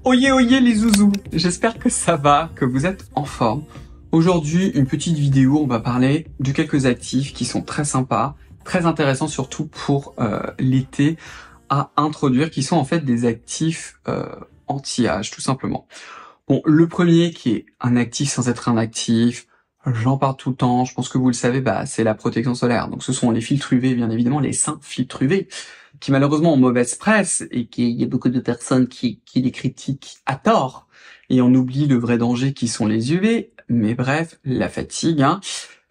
Oyez, oyez les zouzous, j'espère que ça va, que vous êtes en forme. Aujourd'hui, une petite vidéo, on va parler de quelques actifs qui sont très sympas, très intéressants surtout pour l'été à introduire, qui sont en fait des actifs anti-âge, tout simplement. Bon, le premier qui est un actif sans être un actif, j'en parle tout le temps, je pense que vous le savez, c'est la protection solaire. Donc ce sont les filtres UV, bien évidemment, les saints filtres UV, qui malheureusement ont mauvaise presse et qu'il y a beaucoup de personnes qui les critiquent à tort et on oublie le vrai danger qui sont les UV. Mais bref, la fatigue, hein.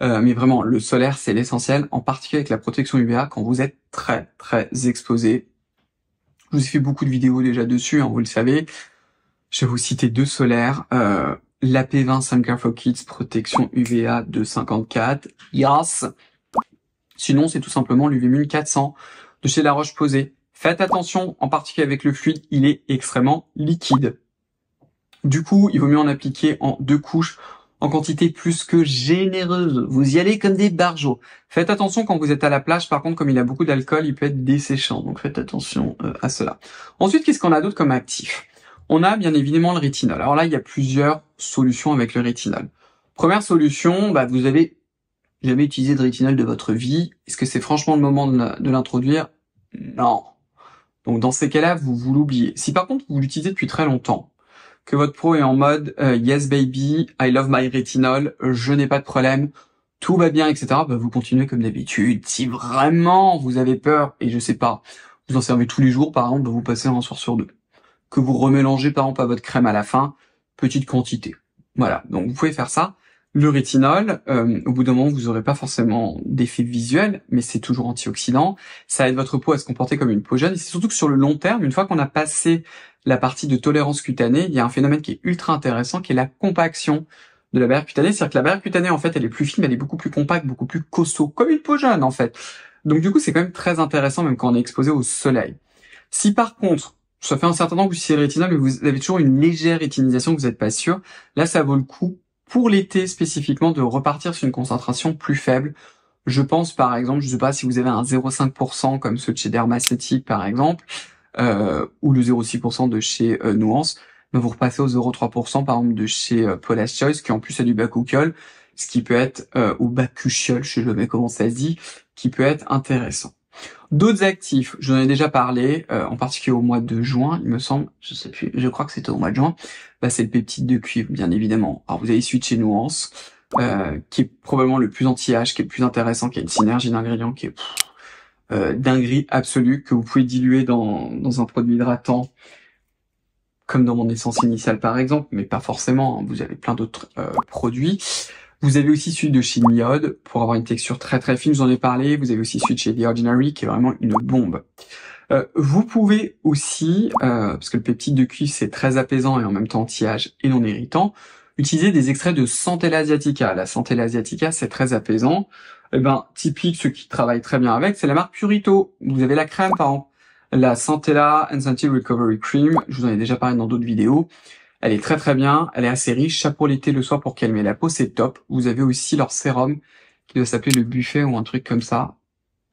Mais vraiment, le solaire, c'est l'essentiel, en particulier avec la protection UVA quand vous êtes très très exposé. Je vous ai fait beaucoup de vidéos déjà dessus, hein, vous le savez. Je vais vous citer deux solaires. L'AP20 Sun Care for Kids protection UVA 254. Yes. Sinon, c'est tout simplement l'UV-Mune 400 de chez La Roche-Posay. Faites attention, en particulier avec le fluide, il est extrêmement liquide. Du coup, il vaut mieux en appliquer en 2 couches, en quantité plus que généreuse. Vous y allez comme des barjots. Faites attention quand vous êtes à la plage, par contre, comme il a beaucoup d'alcool, il peut être desséchant. Donc faites attention à cela. Ensuite, qu'est-ce qu'on a d'autre comme actif? On a bien évidemment le rétinol. Alors là, il y a plusieurs solutions avec le rétinol. Première solution, vous avez jamais utilisé de rétinol de votre vie. Est-ce que c'est franchement le moment de l'introduire? Non. Donc dans ces cas-là, vous l'oubliez. Si par contre vous l'utilisez depuis très longtemps, que votre pro est en mode yes baby, I love my rétinol, je n'ai pas de problème, tout va bien, etc. Vous continuez comme d'habitude. Si vraiment vous avez peur, et je sais pas, vous en servez tous les jours, par exemple, vous passez un soir sur 2. Que vous remélangez par exemple à votre crème à la fin, petite quantité. Voilà, donc vous pouvez faire ça. Le rétinol, au bout d'un moment, vous n'aurez pas forcément d'effet visuel, mais c'est toujours antioxydant. Ça aide votre peau à se comporter comme une peau jeune. Et c'est surtout que sur le long terme, une fois qu'on a passé la partie de tolérance cutanée, il y a un phénomène qui est ultra intéressant, qui est la compaction de la barrière cutanée. C'est-à-dire que la barrière cutanée, en fait, elle est plus fine, elle est beaucoup plus compacte, beaucoup plus costaud, comme une peau jeune, en fait. Donc du coup, c'est quand même très intéressant, même quand on est exposé au soleil. Si par contre, ça fait un certain temps que vous utilisez le rétinol, mais vous avez toujours une légère rétinisation, que vous n'êtes pas sûr, là, ça vaut le coup, pour l'été spécifiquement, de repartir sur une concentration plus faible. Je pense par exemple, je sais pas si vous avez un 0,5% comme ceux de chez Dermaceutique par exemple, ou le 0,6% de chez Nuance, vous repassez au 0,3% par exemple de chez Paula's Choice, qui en plus a du bakuchiol, ce qui peut être, ou bakuchiol, je sais jamais comment ça se dit, qui peut être intéressant. D'autres actifs, j'en ai déjà parlé, en particulier au mois de juin, il me semble, je sais plus, je crois que c'était au mois de juin, c'est le peptide de cuivre, bien évidemment. Alors vous avez celui de chez Nuance, qui est probablement le plus anti-âge, qui est le plus intéressant, qui a une synergie d'ingrédients qui est dinguerie absolue, que vous pouvez diluer dans un produit hydratant, comme dans mon essence initiale par exemple, mais pas forcément, hein, vous avez plein d'autres produits. Vous avez aussi celui de chez Niode, pour avoir une texture très très fine, j'en ai parlé. Vous avez aussi celui de chez The Ordinary, qui est vraiment une bombe. Vous pouvez aussi, parce que le peptide de cuivre c'est très apaisant et en même temps anti-âge et non irritant, utiliser des extraits de Centella asiatica. La Centella asiatica c'est très apaisant. Typique, ceux qui travaillent très bien avec, c'est la marque Purito. Vous avez la crème par exemple, la Centella Anti Recovery Cream, je vous en ai déjà parlé dans d'autres vidéos. Elle est très très bien, elle est assez riche, ça pour l'été, le soir pour calmer la peau, c'est top. Vous avez aussi leur sérum qui doit s'appeler le buffet ou un truc comme ça.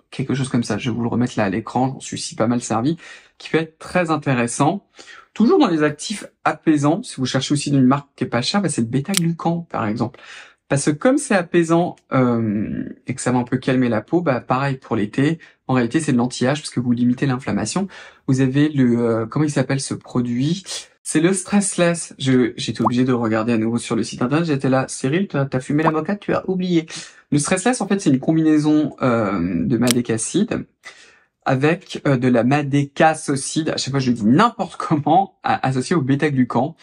Quelque chose comme ça, je vais vous le remettre là à l'écran, j'en suis si pas mal servi, qui peut être très intéressant. Toujours dans les actifs apaisants, si vous cherchez aussi d'une marque qui est pas chère, c'est le bêta-glucan par exemple. Parce que comme c'est apaisant et que ça va un peu calmer la peau, pareil pour l'été, en réalité c'est de l'anti-âge parce que vous limitez l'inflammation. Vous avez le, comment il s'appelle ce produit? C'est le Stressless. J'étais obligé de regarder à nouveau sur le site internet, j'étais là, Cyril, t'as fumé la moquette, tu as oublié. Le Stressless, en fait, c'est une combinaison de madécacide avec de la madécacocide, à chaque fois je le dis n'importe comment, associé au bêta-glucan.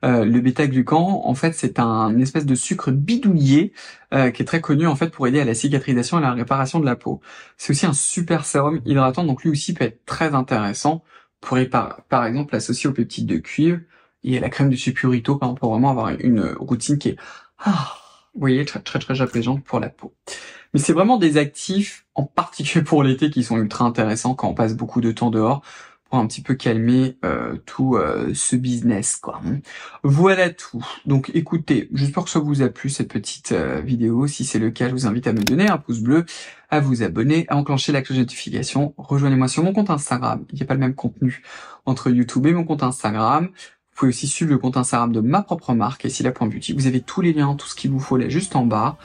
Le bêta-glucan, en fait, c'est un espèce de sucre bidouillé qui est très connu en fait pour aider à la cicatrisation et à la réparation de la peau. C'est aussi un super sérum hydratant, donc lui aussi peut être très intéressant. Vous pourrez par exemple l'associer au peptide de cuivre et à la crème de chez Purito, par exemple, pour vraiment avoir une routine qui est, vous voyez, très très très apaisante pour la peau. Mais c'est vraiment des actifs, en particulier pour l'été, qui sont ultra intéressants quand on passe beaucoup de temps dehors, pour un petit peu calmer tout ce business, quoi. Voilà tout. Donc écoutez, j'espère que ça vous a plu cette petite vidéo. Si c'est le cas, je vous invite à me donner un pouce bleu, à vous abonner, à enclencher la cloche de notification. Rejoignez-moi sur mon compte Instagram. Il n'y a pas le même contenu entre YouTube et mon compte Instagram. Vous pouvez aussi suivre le compte Instagram de ma propre marque, Esila.beauty. Vous avez tous les liens, tout ce qu'il vous faut là juste en bas.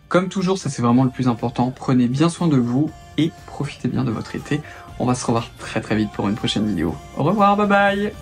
Comme toujours, ça c'est vraiment le plus important. Prenez bien soin de vous et profitez bien de votre été. On va se revoir très très vite pour une prochaine vidéo. Au revoir, bye bye.